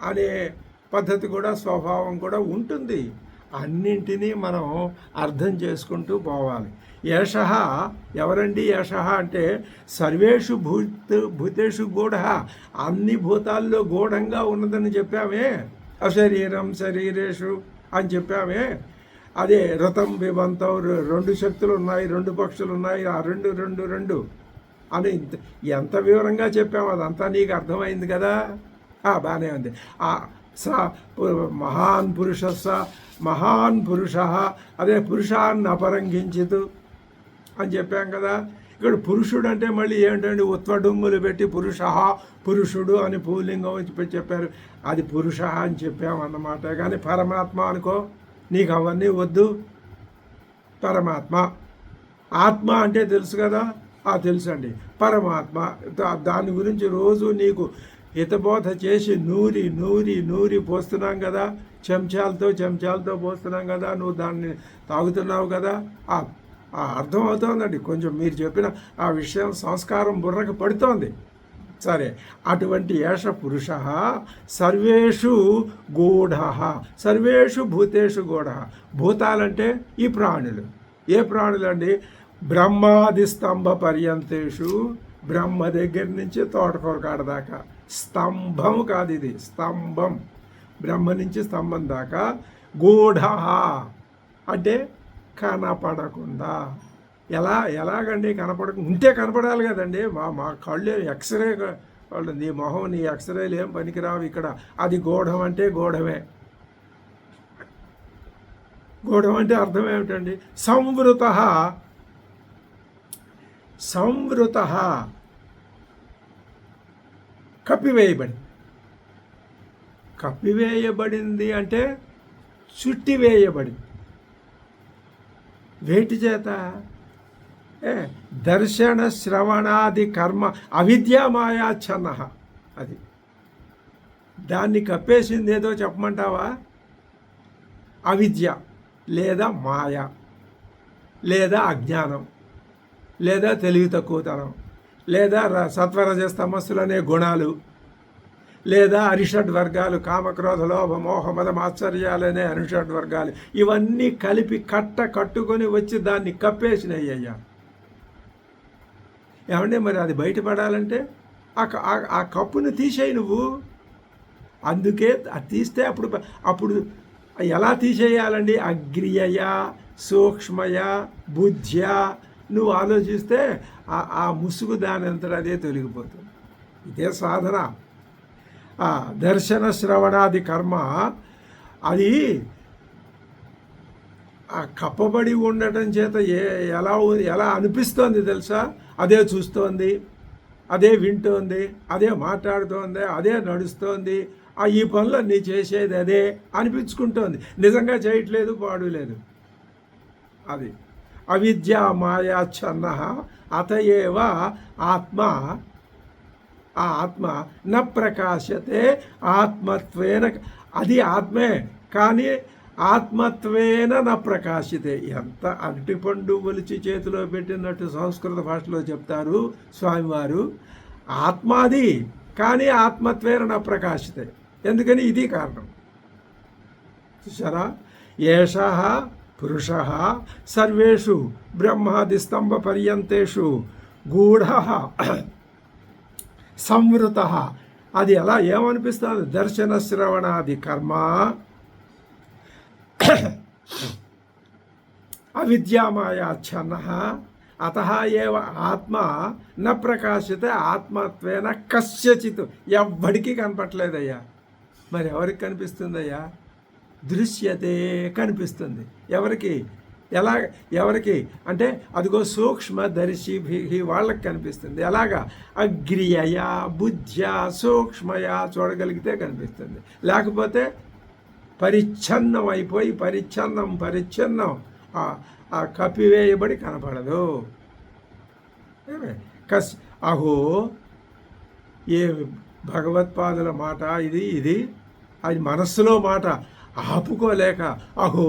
అనే పద్ధతి కూడా స్వభావం కూడా ఉంటుంది. అన్నింటినీ మనం అర్థం చేసుకుంటూ పోవాలి. ఏషః ఎవరండి? ఏషః అంటే సర్వేషు భూతేషు గూఢ, అన్ని భూతాల్లో గూఢంగా ఉన్నదని చెప్పామే. అశరీరం శరీరేషు అని చెప్పామే. అదే రథం విభంతం 2 శక్తులు ఉన్నాయి, 2 పక్షులు ఉన్నాయి, ఆ రెండు అని ఎంత వివరంగా చెప్పాము. అదంతా నీకు అర్థమైంది కదా? బాగానే ఉంది. మహాన్ పురుష అదే పురుషాన్ని అపరంగించితు అని చెప్పాం కదా. ఇక్కడ పురుషుడు అంటే మళ్ళీ ఏంటంటే ఉత్వడుమ్ములు పెట్టి పురుషుడు అని పూలింగం వచ్చి చెప్పారు. అది పురుష అని చెప్పామన్నమాట. కానీ పరమాత్మ అనుకో, నీకు అవన్నీ వద్దు. పరమాత్మ ఆత్మ అంటే తెలుసు కదా, తెలుసు అండి. పరమాత్మ దాని గురించి రోజు నీకు హితబోధ చేసి నూరి పోస్తున్నాం కదా, చెంచాలతో పోస్తున్నాం కదా, నువ్వు దాన్ని తాగుతున్నావు కదా. అర్థమవుతోందండి. కొంచెం మీరు చెప్పిన ఆ విషయం సంస్కారం బుర్రకు పడుతోంది. సరే, అటువంటి ఏష పురుష సర్వేషు గూఢ, సర్వేషు భూతేషు గూఢ. భూతాలంటే ఈ ప్రాణులు. ఏ ప్రాణులు అండి? బ్రహ్మాది స్తంభ పర్యంతేషు, బ్రహ్మ దగ్గర నుంచి తోటకూర కాడ దాకా. స్తంభం కాదు ఇది, స్తంభం. బ్రహ్మ నుంచి స్తంభం దాకా. గూఢ అంటే కనపడకుండా. ఎలాగండి కనపడకుండా? ఉంటే కనపడాలి కదండి. మా కళ్ళు ఎక్స్రే వాళ్ళు, నీ మొహం నీ ఎక్స్రేలు ఏం పనికిరావు ఇక్కడ. అది గూఢం అంటే గూఢమే. గూఢం అంటే అర్థం ఏమిటండి? సంవృత కప్పివేయబడింది అంటే చుట్టివేయబడింది. వేటి చేత? దర్శన శ్రవణాది కర్మ అవిద్యామాయాచ్ఛన్న. అది దాన్ని కప్పేసింది ఏదో చెప్పమంటావా? అవిద్య లేదా మాయ లేదా అజ్ఞానం లేదా తెలివి తక్కువతనం లేదా సత్వరజస్తమస్సులనే గుణాలు లేదా అరిషడ్ వర్గాలు, కామక్రోధ లోభ మోహ మద మాత్సర్యాలనే అరిషడ్ వర్గాలు. ఇవన్నీ కలిపి కట్టుకొని వచ్చి దాన్ని కప్పేసినయ్యా. ఏమంటే మరి అది బయటపడాలంటే ఆ కప్పుని తీసేయి నువ్వు. అందుకే అది తీస్తే అప్పుడు ఎలా తీసేయాలండి? అగ్రియయ సూక్ష్మయ బుద్ధ్య నువ్వు ఆలోచిస్తే ఆ ముసుగు దాని అంతటా అదే తొలగిపోతుంది. ఇదే సాధన. దర్శన శ్రవణాది కర్మ అది కప్పబడి ఉండటం చేత ఎలా అనిపిస్తోంది తెలుసా? అదే చూస్తోంది, అదే వింటోంది, అదే మాట్లాడుతోంది, అదే నడుస్తోంది. ఈ పనులన్నీ చేసేది అదే అనిపించుకుంటోంది. నిజంగా చేయట్లేదు, పాడులేదు. అది అవిద్యా మాయాచ్ఛన్న అతయేవ ఆత్మ. ఆ ఆత్మ న ప్రకాశతే ఆత్మత్వేన. అది ఆత్మే, కానీ ఆత్మత్వేన న ప్రకాశితే. ఎంత అరటిపండు ఒలిచి చేతిలో పెట్టినట్టు సంస్కృత భాషలో చెప్తారు స్వామివారు. ఆత్మాది కానీ ఆత్మత్వేన న ప్రకాశితే. ఎందుకని ఇది కారణం. చూసారా? ఏష పురుష సర్వేషు బ్రహ్మాది స్తంభ పర్యంతేషు గూఢ సంవృత. అది ఎలా ఏమనిపిస్తుంది? దర్శన శ్రవణాది కర్మ అవిద్యామాయాచ్ఛన్న అత ఏవ ఆత్మ న ప్రకాశితే ఆత్మత్వేన కస్యచిత్. ఎవ్వడికి కనపట్లేదయ్యా. మరి ఎవరికి కనిపిస్తుందయ్యా? దృశ్యతే కనిపిస్తుంది. ఎవరికి? ఎలా? ఎవరికి అంటే అదిగో సూక్ష్మదర్శి వాళ్ళకి కనిపిస్తుంది. ఎలాగా? అగ్రియయ బుద్ధ్య సూక్ష్మయ చూడగలిగితే కనిపిస్తుంది. లేకపోతే పరిచ్ఛన్నం అయిపోయి పరిచ్ఛన్నం ఆ కప్పివేయబడి కనపడదు. అహో ఏ భగవత్పాదుల మాట ఇది అది మనస్సులో మాట ఆపుకోలేక అహో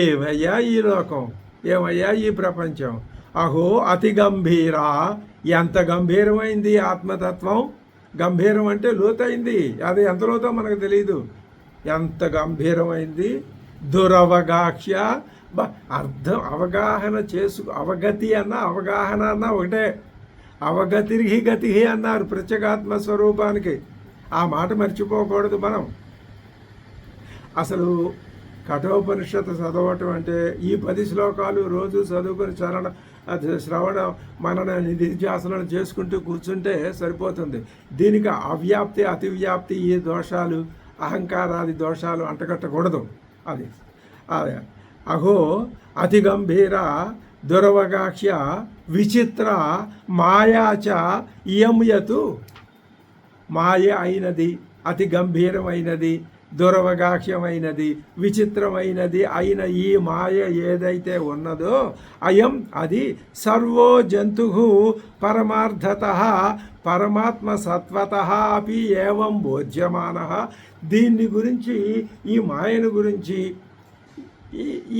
ఏమయ్యా ఈ లోకం, ఏమయ్యా ఈ ప్రపంచం, అహో అతి గంభీరా. ఎంత గంభీరమైంది ఆత్మతత్వం. గంభీరం అంటే లోతైంది. అది ఎంత లోతో మనకు తెలియదు. ఎంత గంభీరమైంది. దురవగాహ్య. అర్థం అవగాహన అవగతి అన్న అవగాహన అన్న ఒకటే. అవగతిర్హి గతి అన్నారు ప్రత్యేగాత్మ స్వరూపానికి. ఆ మాట మర్చిపోకూడదు మనం. అసలు కఠోపనిషత్తు చదవటం అంటే ఈ 10 శ్లోకాలు రోజు చదువుకొని శ్రవణ మనన నిధిధ్యాసనం చేసుకుంటూ కూర్చుంటే సరిపోతుంది. దీనికి అవ్యాప్తి అతివ్యాప్తి ఈ దోషాలు అహంకారాది దోషాలు అంటగట్టకూడదు. అది అహో అతి గంభీర దురవగాహ్య విచిత్ర మాయాచ ఇయం యతు. మాయ అయినది, అతి గంభీరమైనది, దురవగాహ్యమైనది, విచిత్రమైనది అయిన ఈ మాయ ఏదైతే ఉన్నదో అయం అది సర్వో జంతు పరమార్థత పరమాత్మ సత్వత అపి ఏవం బోధ్యమాన. దీన్ని గురించి, ఈ మాయను గురించి,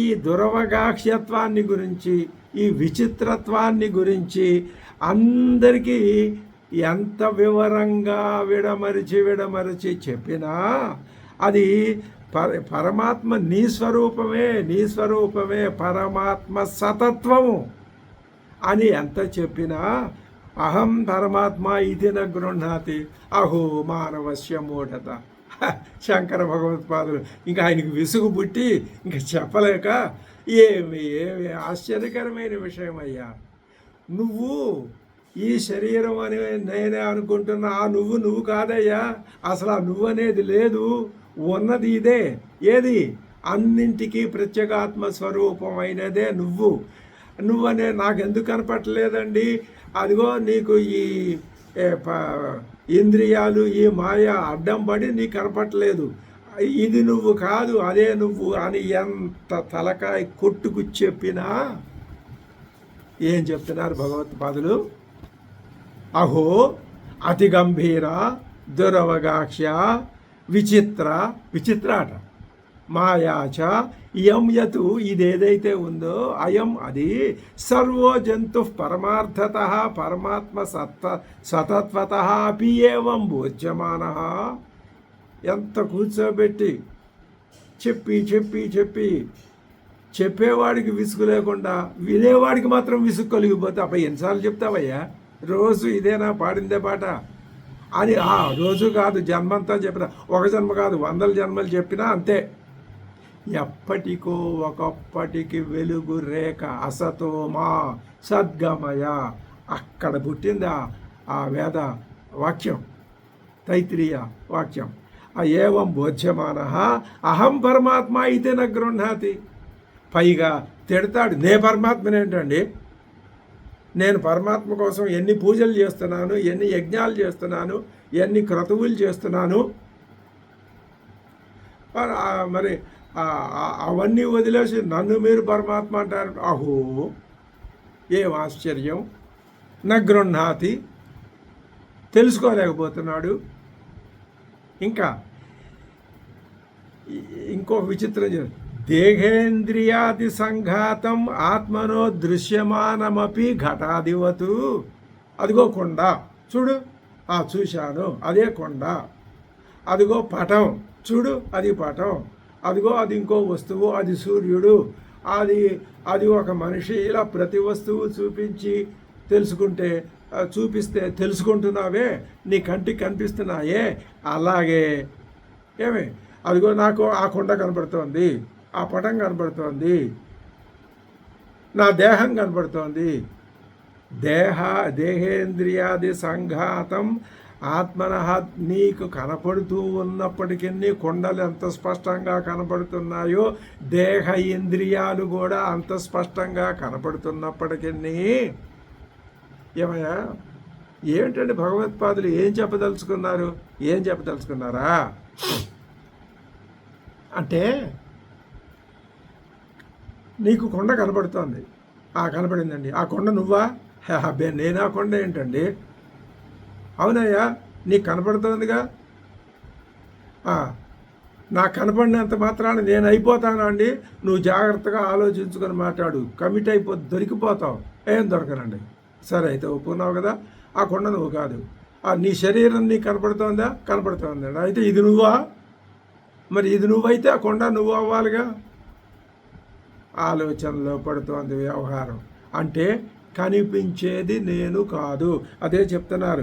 ఈ దురవగాహ్యత్వాన్ని గురించి, ఈ విచిత్రత్వాన్ని గురించి అందరికీ ఎంత వివరంగా విడమరిచి చెప్పినా అది పరమాత్మ నీ స్వరూపమే పరమాత్మ సతత్వము అని ఎంత చెప్పినా అహం పరమాత్మ ఇది న గృహ్ణాతి అహో మానవస్య మూఢత. శంకర భగవత్పాదులు ఇంకా ఆయనకి విసుగు పుట్టి ఇంకా చెప్పలేక ఏమి ఆశ్చర్యకరమైన విషయం అయ్యా. నువ్వు ఈ శరీరం అని నేనే అనుకుంటున్నా. ఆ నువ్వు కాదయ్యా. అసలు ఆ నువ్వు అనేది లేదు. ఉన్నది ఇదే. ఏది? అన్నింటికీ ప్రత్యేగాత్మ స్వరూపమైనదే నువ్వనే నాకెందుకు కనపట్టలేదండి? అదిగో నీకు ఈ ఇంద్రియాలు ఈ మాయ అడ్డం పడి నీకు కనపట్టలేదు. ఇది నువ్వు కాదు, అదే నువ్వు అని ఎంత తలకాయ కొట్టుకు చెప్పినా ఏం చెప్తున్నారు భగవత్పాదులు? అహో అతి గంభీర దురవగాహ్య విచిత్రాట మాయాచ ఇయం యతు. ఇదేదైతే ఉందో అయం అది సర్వో జంతు పరమార్థత పరమాత్మ సతత్వత అపి ఏవం బోధ్యమాన. ఎంత కూర్చోబెట్టి చెప్పి చెప్పేవాడికి విసుగు లేకుండా వినేవాడికి మాత్రం విసుగు కలిగిపోతే అప్పుడు ఎన్నిసార్లు చెప్తావయ్యా? రోజు ఇదేనా పాడిందే పాట అని రోజు కాదు జన్మంతా చెప్పినా, ఒక జన్మ కాదు 100 జన్మలు చెప్పినా అంతే. ఎప్పటికో ఒకప్పటికి వెలుగు రేఖ అసతోమా సద్గమయ. అక్కడ పుట్టింది ఆ వేద వాక్యం, తైత్రీయ వాక్యం. ఏవం బోధ్యమాన అహం పరమాత్మ అయితే న గృహ్ణాతి. పైగా తిడతాడు, నే పరమాత్మనేంటండి, నేను పరమాత్మ కోసం ఎన్ని పూజలు చేస్తున్నాను, ఎన్ని యజ్ఞాలు చేస్తున్నాను, ఎన్ని క్రతువులు చేస్తున్నాను, మరి అవన్నీ వదిలేసి నన్ను మీరు పరమాత్మ అంటారు. అహో ఏం ఆశ్చర్యం. న గృహ్ణాతి, తెలుసుకోలేకపోతున్నాడు. ఇంకా ఇంకొక విచిత్రం దేహేంద్రియాది సంఘాతం ఆత్మనో దృశ్యమానమపి ఘటాదివతు. అదిగో కొండ చూడు, చూశాను అదే కొండ. అదిగో పటం చూడు, అది పటం. అదిగో అది ఇంకో వస్తువు, అది సూర్యుడు. అది ఒక మనిషి. ఇలా ప్రతి వస్తువు చూపిస్తే తెలుసుకుంటున్నావే, నీ కంటికి కనిపిస్తున్నాయే. అలాగే ఏమి అదిగో నాకు ఆ కొండ కనపడుతోంది, ఆ పటం కనపడుతోంది, నా దేహం కనపడుతోంది. దేహేంద్రియాది సంఘాతం ఆత్మన. నీకు కనపడుతూ ఉన్నప్పటికీ కొండలు ఎంత స్పష్టంగా కనపడుతున్నాయో దేహ ఇంద్రియాలు కూడా అంత స్పష్టంగా కనపడుతున్నప్పటికీ ఏమయ్యా ఏమిటండి భగవత్పాదులు ఏం చెప్పదలుచుకున్నారా అంటే, నీకు కొండ కనపడుతోంది, కనపడిందండి. ఆ కొండ నువ్వా? అబ్బే నేను ఆ కొండ ఏంటండి? అవునయ్యా నీకు కనపడుతోందిగా. నాకు కనపడినంత మాత్రాన నేను అయిపోతానా అండి? నువ్వు జాగ్రత్తగా ఆలోచించుకొని మాట్లాడు. కమిట్ దొరికిపోతావు. ఏం దొరకనండి. సరే అయితే ఒప్పుకున్నావు కదా, ఆ కొండ నువ్వు కాదు. నీ శరీరం నీకు కనపడుతోందా? కనపడుతోందండి. అయితే ఇది నువ్వా? మరి ఇది నువ్వైతే ఆ కొండ నువ్వు అవ్వాలిగా. ఆలోచనలో పడుతోంది వ్యవహారం. అంటే కనిపించేది నేను కాదు. అదే చెప్తున్నారు,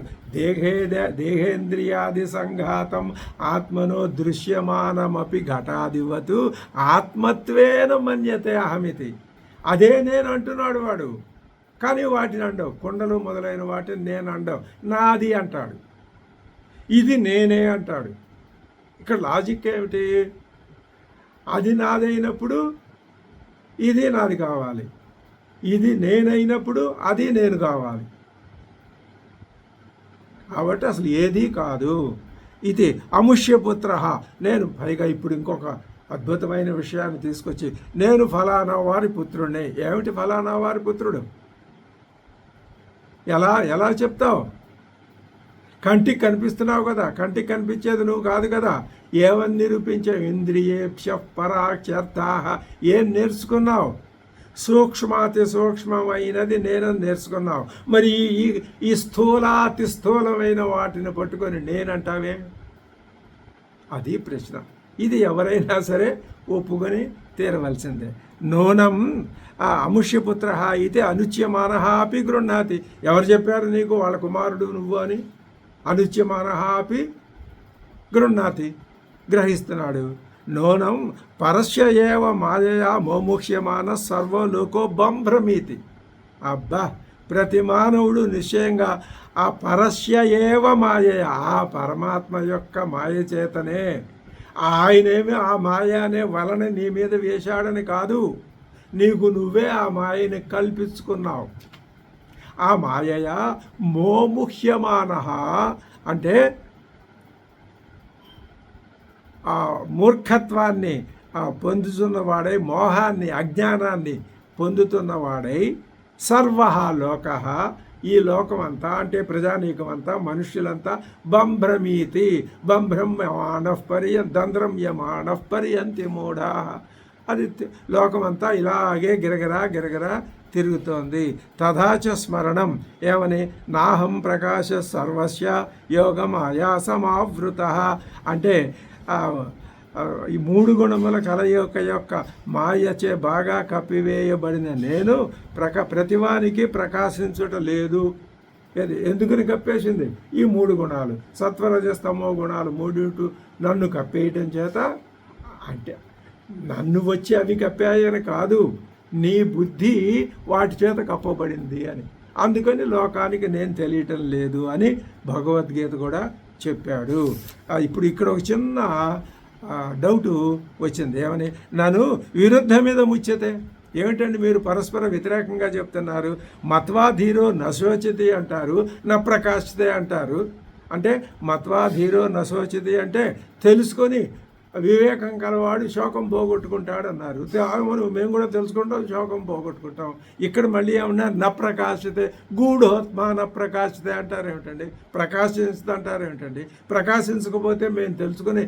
దేహేంద్రియాది సంఘాతం ఆత్మనో దృశ్యమానమపి ఘటాదివతు ఆత్మత్వేన మన్యతే అహమితి. అదే నేను అంటున్నాడు వాడు. కానీ వాటిని అండవు, కొండలు మొదలైన వాటిని నేను అండవు, నాది అంటాడు. ఇది నేనే అంటాడు. ఇక్కడ లాజిక్ ఏమిటి? అది నాదైనప్పుడు ఇది నాది కావాలి, ఇది నేనైనప్పుడు అది నేను కావాలి. కాబట్టి అసలు ఏదీ కాదు. ఇది అముష్యపుత్ర. నేను పైగా ఇప్పుడు ఇంకొక అద్భుతమైన విషయాన్ని తీసుకొచ్చి, నేను ఫలానా వారి పుత్రుడిని. ఏమిటి ఫలానా వారి పుత్రుడు? ఎలా చెప్తావు? కంటికి కనిపిస్తున్నావు కదా, కంటికి కనిపించేది నువ్వు కాదు కదా. ఏమని నిరూపించావు? ఇంద్రియేభ్య పరాక్షర్థా. ఏం నేర్చుకున్నావు? సూక్ష్మాతి సూక్ష్మమైనది నేను నేర్చుకున్నావు. మరి ఈ స్థూలాతి స్థూలమైన వాటిని పట్టుకొని నేనంటావే? అది ప్రశ్న. ఇది ఎవరైనా సరే ఒప్పుకొని తీరవలసిందే. నూనం అముష్యపుత్ర అయితే అనుచ్యమాన అపి గృహ్ణాతి. ఎవరు చెప్పారు నీకు వాళ్ళ కుమారుడు నువ్వు అని? అనుచ్యమాన అపి గృహ్ణాతి, గ్రహిస్తున్నాడు. నూనం పరస్య ఏవ మాయయా మోముక్ష్యమాన సర్వలోకో బంభ్రమీతి. అబ్బా, ప్రతి మానవుడు నిశ్చయంగా ఆ పరస్య ఏవ మాయయ, ఆ పరమాత్మ యొక్క మాయ చేతనే. ఆయనేమి ఆ మాయ అనే వలన నీ మీద వేశాడని కాదు, నీకు నువ్వే ఆ మాయని కల్పించుకున్నావు. ఆ మాయయ మోముహ్యమాన అంటే ఆ మూర్ఖత్వాన్ని పొందుతున్నవాడై, మోహాన్ని అజ్ఞానాన్ని పొందుతున్నవాడై, సర్వ లోక, ఈ లోకమంతా అంటే ప్రజానీకమంతా మనుష్యులంతా బంభ్రమీతి, దంధ్రం యమానః పర్యంతి మూఢా. అది లోకమంతా ఇలాగే గిరగిరా తిరుగుతోంది. తథాచ స్మరణం ఏమని? నాహం ప్రకాశ సర్వస్య యోగమాయా సమావృత. అంటే ఈ మూడు గుణముల కలయిక యొక్క మాయచే బాగా కప్పివేయబడిన నేను ప్రతివానికి ప్రకాశించుట లేదు. ఎందుకని కప్పేసింది? ఈ మూడు గుణాలు, సత్వరజస్తమో గుణాలు మూడింటు నన్ను కప్పేయటం చేత. అంటే నన్ను వచ్చి అవి కప్పాయని కాదు, నీ బుద్ధి వాటి చేత కప్పబడింది అని. అందుకని లోకానికి నేను తెలియటం లేదు అని భగవద్గీత కూడా చెప్పాడు. ఇప్పుడు ఇక్కడ ఒక చిన్న డౌటు వచ్చింది. ఏమని? నన్ను విరుద్ధ మీద ముచ్యతే. ఏమిటండి మీరు పరస్పర వ్యతిరేకంగా చెప్తున్నారు? మత్వాధీరో నశోచతి అంటారు, నా ప్రకాశతే అంటారు. అంటే మత్వాధీరో నశోచతి అంటే తెలుసుకొని వివేకం కలవాడు శోకం పోగొట్టుకుంటాడు అన్నారు. మేము కూడా తెలుసుకుంటాం, శోకం పోగొట్టుకుంటాం. ఇక్కడ మళ్ళీ ఏమన్నా న ప్రకాశితే, గూఢోత్మ న ప్రకాశితే అంటారు ఏమిటండి? ప్రకాశిస్తుంది అంటారు ఏమిటండి? ప్రకాశించకపోతే మేము తెలుసుకుని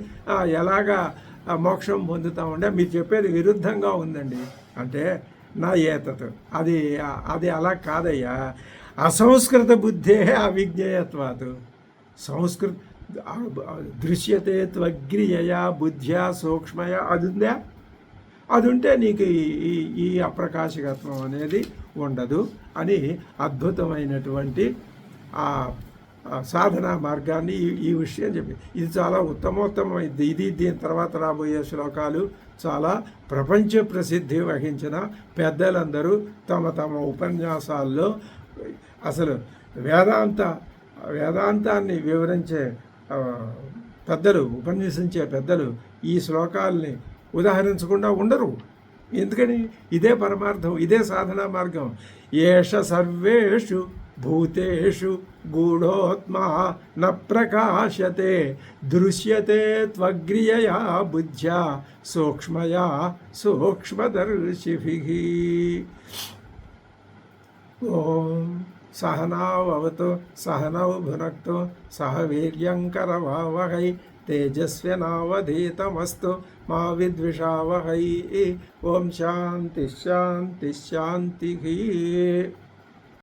ఎలాగా ఆ మోక్షం పొందుతామంటే మీరు చెప్పేది విరుద్ధంగా ఉందండి అంటే నా ఏతత్ అది అది అలా కాదయ్యా. అసంస్కృత బుద్ధే అవిజ్ఞేయత్వాత్ సంస్కృత దృశ్యతే త్వగ్రియయా బుద్ధ్యా సూక్ష్మయ అది ఉందా? అది ఉంటే నీకు ఈ ఈ అప్రకాశకత్వం అనేది ఉండదు అని అద్భుతమైనటువంటి ఆ సాధనా మార్గాన్ని ఈ విషయం చెప్పి ఇది చాలా ఉత్తమోత్తమైంది. దీని తర్వాత రాబోయే శ్లోకాలు చాలా ప్రపంచ ప్రసిద్ధి వహించిన పెద్దలందరూ తమ తమ ఉపన్యాసాల్లో అసలు వేదాంతాన్ని వివరించే పెద్దలు ఉపన్యసించే పెద్దలు ఈ శ్లోకాల్ని ఉదాహరించకుండా ఉండరు. ఎందుకని? ఇదే పరమార్థం, ఇదే సాధనా మార్గం. ఏష సర్వేషు భూతేషు గూఢోత్మా న ప్రకాశతే దృశ్యతే త్వగ్రియయా బుద్ధ్యా సూక్ష్మయా సూక్ష్మదర్శిభిః. ఓం సహనావతు సహనౌ భునక్తు సహ వీర్యంకరవావహై తేజస్వినావధీతమస్తు మా విద్విషావహై. ఓం శాంతి శాంతి శాంతి.